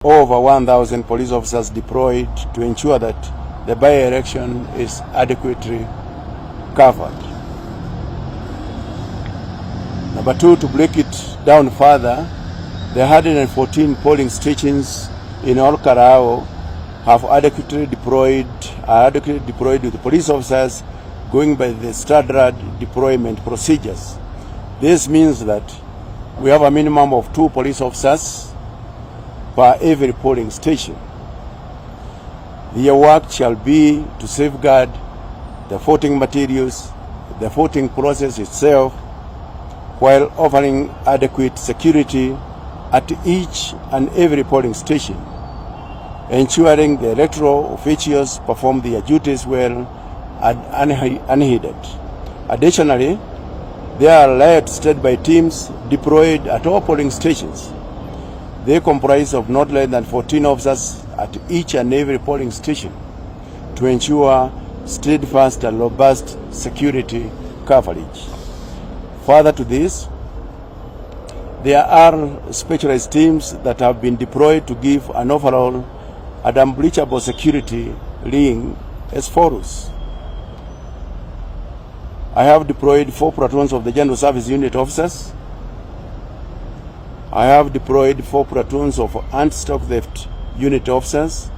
over 1,000 police officers deployed to ensure that the by-election is adequately covered. Number two, to break it down further, the 114 polling stations in all Kalou have adequately deployed with police officers going by the standard deployment procedures. This means that we have a minimum of 2 police officers per every polling station. Their work shall be to safeguard the voting materials, the voting process itself, while offering adequate security at each and every polling station, ensuring the electoral officials perform their duties well and unhindered. Additionally, there are riot standby teams deployed at all polling stations. They comprise of not less than 14 officers at each and every polling station to ensure steadfast and robust security coverage. Further to this, there are specialized teams that have been deployed to give an overall and unbreachable security ring as follows. I have deployed 4 platoons of the General Service Unit officers. I have deployed 4 platoons of Anti-stock theft unit officers.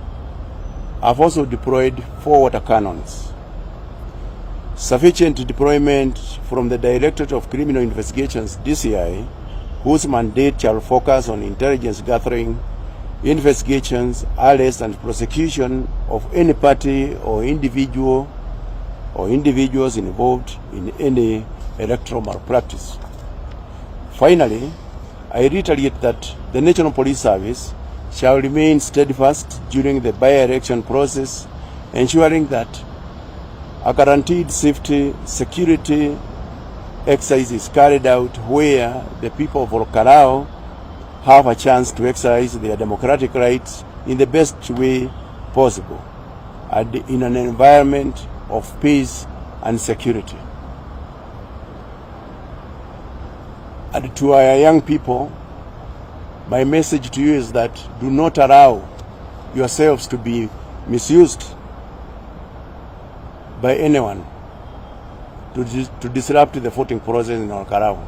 I've also deployed 4 water cannons. Sufficient deployment from the Directorate of Criminal Investigations, DCI, whose mandate shall focus on intelligence gathering, investigations, arrest and prosecution of any party or individual or individuals involved in any electoral malpractice. Finally, I reiterate that the National Police Service shall remain steadfast during the by-election process, ensuring that a guaranteed security exercise is carried out where the people of Kalou have a chance to exercise their democratic rights in the best way possible and in an environment of peace and security. And to our young people, my message to you is that do not allow yourselves to be misused by anyone to disrupt the voting process in our Kalou.